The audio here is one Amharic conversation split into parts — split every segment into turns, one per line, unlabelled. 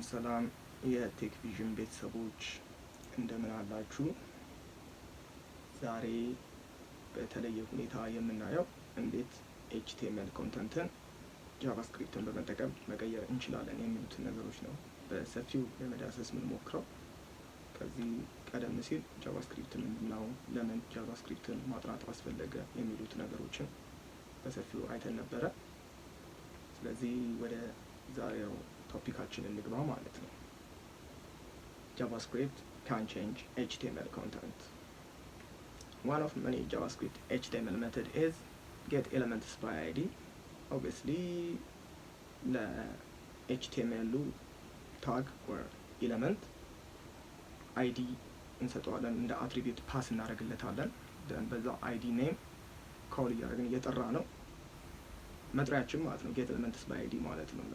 ሰላም የቴክ ቪዥን ቤተሰቦች እንደምን አላችሁ? ዛሬ በተለየ ሁኔታ የምናየው እንዴት HTML ኮንተንትን ጃቫስክሪፕትን በመጠቀም መቀየር እንችላለን የሚሉትን ነገሮች ነው በሰፊው ለመዳሰስ የምንሞክረው። ከዚህ ቀደም ሲል ጃቫስክሪፕትን ምንድነው፣ ለምን ጃቫስክሪፕትን ማጥናት አስፈለገ የሚሉት ነገሮችን በሰፊው አይተን ነበረ። ስለዚህ ወደ ዛሬው ቶፒካችን እንግባ ማለት ነው። JavaScript can change HTML content. One of many JavaScript HTML method is get elements by ID. Obviously, the HTML tag or element ID እንሰጠዋለን እንደ አትሪቢዩት ፓስ እናደርግለታለን። then በዛ ID name ኮል እያደረግን እየጠራ ነው መጥሪያችን ማለት ነው። get elements by ID ማለት ነው።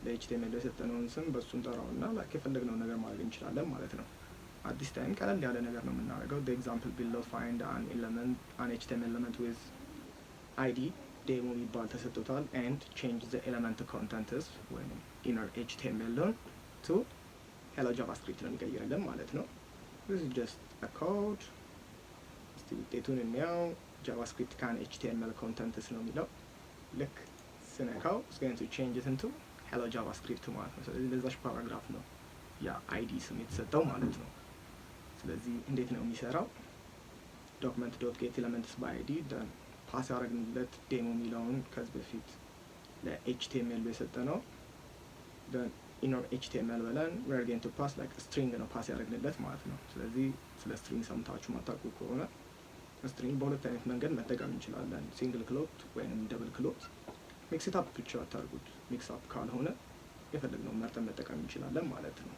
ለኤችቲኤምኤል የሰጠነውን ስም በሱ እንጠራውና ላይክ የፈለግነውን ነገር ማድረግ እንችላለን ማለት ነው። አዲስ ታይም ቀለል ያለ ነገር ነው የምናደርገው። the example below find an HTML element with ID ዴሞ የሚባል ተሰጥቶታል and change the element contents ወይም inner HTML to hello JavaScript ነው የሚቀይርልን ማለት ነው። this is just a code። እስቲ ውጤቱን እንየው። JavaScript can HTML contents ነው የሚለው። ልክ ስነካው it's going to change it into hello JavaScript ማለት ነው። ስለዚህ ለዛች ፓራግራፍ ነው ያ አይዲ ስም የተሰጠው ማለት ነው። ስለዚህ እንዴት ነው የሚሰራው? document.getElements by ID then ፓስ ያደረግንለት ዴሞ የሚለውን ከዚህ በፊት ለኤችቲኤምኤል የሰጠነው then inner HTML ብለን we are going to pass like string ነው ፓስ ያደረግንለት ማለት ነው። ስለዚህ ስለ string ሰምታችሁ ማታውቁ ከሆነ string በሁለት አይነት መንገድ መጠቀም እንችላለን። ሲንግል ክሎት ወይንም ደብል ክሎት። ሚክስ አፕ ብቻ አታርጉት። ሚክስ አፕ ካልሆነ የፈለግነውን መርጠን መጠቀም እንችላለን ማለት ነው።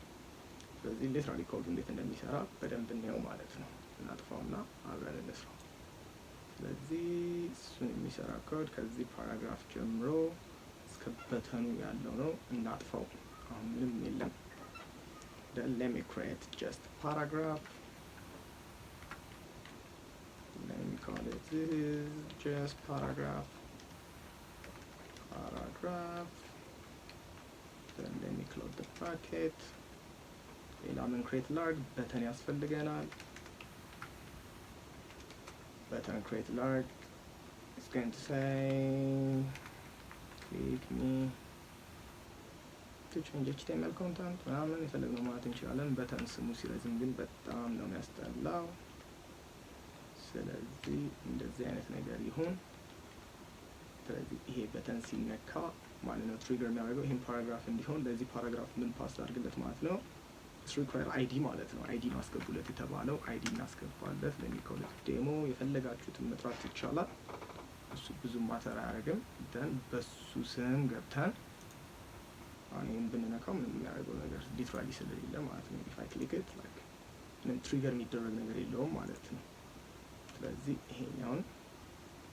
ስለዚህ ሊትራሊ ኮድ እንዴት እንደሚሰራ በደንብ እንየው ማለት ነው። እናጥፋውና አብረን እንስራው። ስለዚህ እሱን የሚሰራ ኮድ ከዚህ ፓራግራፍ ጀምሮ እስከ በተኑ ያለው ነው። እናጥፋው። አሁን ምንም የለም። then let me create just paragraph. let me call it this is just paragraph. then let me close the bracket. ሌላ ምን ክሬት ላርግ በተን ያስፈልገናል። በተን ክሬት ላርግ it's going to say click me to change HTML content ምናምን የፈለግነው ማለት እንችላለን። በተን ስሙ ሲረዝም ግን በጣም ነው የሚያስጠላው። ስለዚህ እንደዚህ አይነት ነገር ይሁን። ስለዚህ ይሄ በተን ሲነካ ማለት ነው ትሪገር የሚያደርገው ይሄን ፓራግራፍ እንዲሆን ለዚህ ፓራግራፍ ምን ፓስ አድርግለት ማለት ነው። require ID ማለት ነው። ID ማስገቡለት የተባለው ID እናስገባለት። ለሚኮለት ዴሞ የፈለጋችሁትን መጥራት ይቻላል። እሱ ብዙ ማተር አያደርግም። then በሱ ስም ገብተን አሁን ብንነካው ምንም የሚያደርገው ነገር ሊትራሊ ስለሌለ ማለት ነው። if I click it like ምንም ትሪገር የሚደረግ ነገር የለውም ማለት ነው። ስለዚህ ይሄኛውን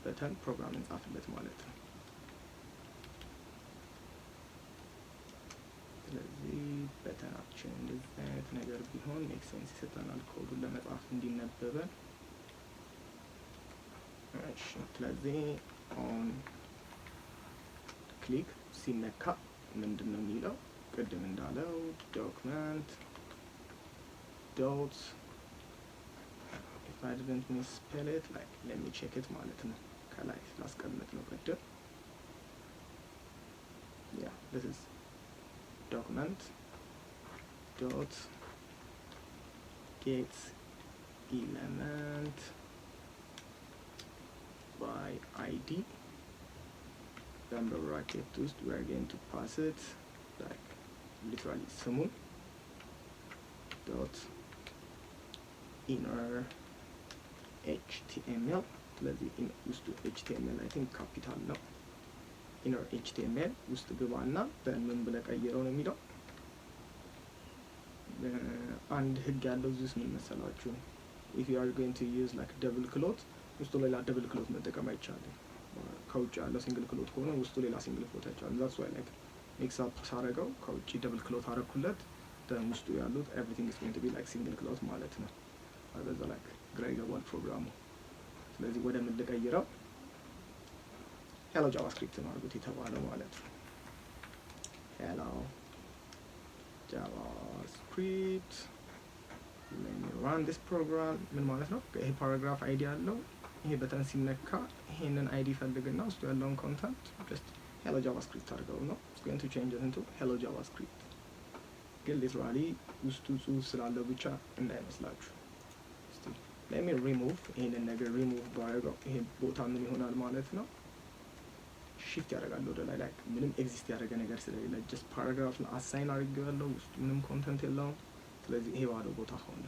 በተን ፕሮግራም እንጻፍለት ማለት ነው። ስለዚህ በተናችን እንደዚህ አይነት ነገር ቢሆን ሜክ ሴንስ ይሰጠናል ኮዱን ለመጻፍ እንዲነበበን። እሺ ስለዚህ ኦን ክሊክ ሲነካ ምንድነው የሚለው? ቅድም እንዳለው ዶክመንት ዶት if I didn't misspell it like let me check it ማለት ነው። ከላይ ስላስቀምጥ ነው ቅድም this is document dot get element by ID then the bracket ውስጥ we are going to pass it like literally ስሙን dot inner HTML ስለዚህ ውስጡ HTML I think ካፒታል ነው። inner HTML ውስጥ ግባና ምን ብለህ ቀይረው ነው የሚለው። አንድ ህግ ያለው እዚህ ምን መሰላችሁ? if you are going to use like double quote ውስጡ ሌላ double quote መጠቀም አይቻልም። ከውጭ ያለው ሲንግል quote ከሆነ ውስጡ ሌላ ሲንግል quote አይቻልም። that's why like mix up ሳረገው ከውጭ double quote አረኩለት then ውስጡ ያሉት everything is going to be like single quote ማለት ነው። በዛ like ግራ ይገባል ፕሮግራሙ። ስለዚህ ወደ ምን ልቀይረው? hello JavaScript ነው አድርጉት የተባለው ማለት ነው። hello ጃቫስክሪፕት let me run this program ምን ማለት ነው? ይሄ ፓራግራፍ አይዲ አለው። ይሄ በተን ሲነካ ይሄንን አይዲ ፈልግና ውስጡ ያለውን ኮንተንት just hello javascript አድርገው ነው it's going to change it into hello javascript ግን ሊትራሊ ውስጡ ጽሁፍ ስላለው ብቻ እንዳይመስላችሁ። እስቲ let me remove ይሄንን ነገር remove ባደርገው ይሄ ቦታ ምን ይሆናል ማለት ነው? shift ያደርጋል ወደ ላይ like ምንም ኤግዚስት ያደረገ ነገር ስለሌለ just paragraph አሳይን አድርጌዋለሁ ውስጡ ምንም ኮንተንት የለውም። ስለዚህ ይሄ ባዶ ቦታ ሆነ።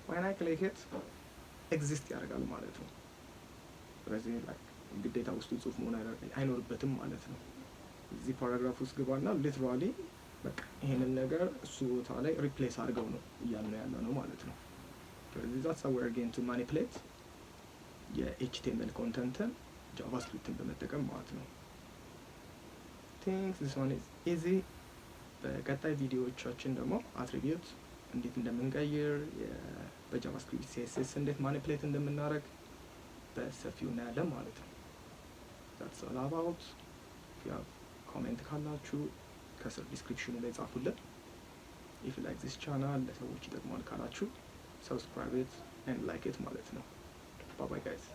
when I click it ኤግዚስት ያደርጋል ማለት ነው። ስለዚህ like ግዴታ ውስጡ ጽሁፍ መሆን አይኖርበትም ማለት ነው። እዚህ ፓራግራፍ ውስጥ ገባና ሊትራሊ በቃ ይሄንን ነገር እሱ ቦታ ላይ ሪፕሌስ አድርገው ነው እያልን ያለ ነው ማለት ነው። ስለዚህ that's how we're going to manipulate የኤችቲኤምኤል ኮንተንትን ጃቫስክሪፕትን በመጠቀም ማለት ነው። think this one is easy። በቀጣይ ቪዲዮዎቻችን ደግሞ አትሪቢዩት እንዴት እንደምንቀይር በጃቫስክሪፕት ሲኤስኤስ እንዴት ማኒፕሌት እንደምናደርግ በሰፊው እናያለን ማለት ነው። that's all about ያው ኮሜንት ካላችሁ ከስር ዲስክሪፕሽኑ ላይ ጻፉልን። if you like this channel ለሰዎች ይጠቅማል ካላችሁ subscribe it and like it ማለት ነው። bye bye guys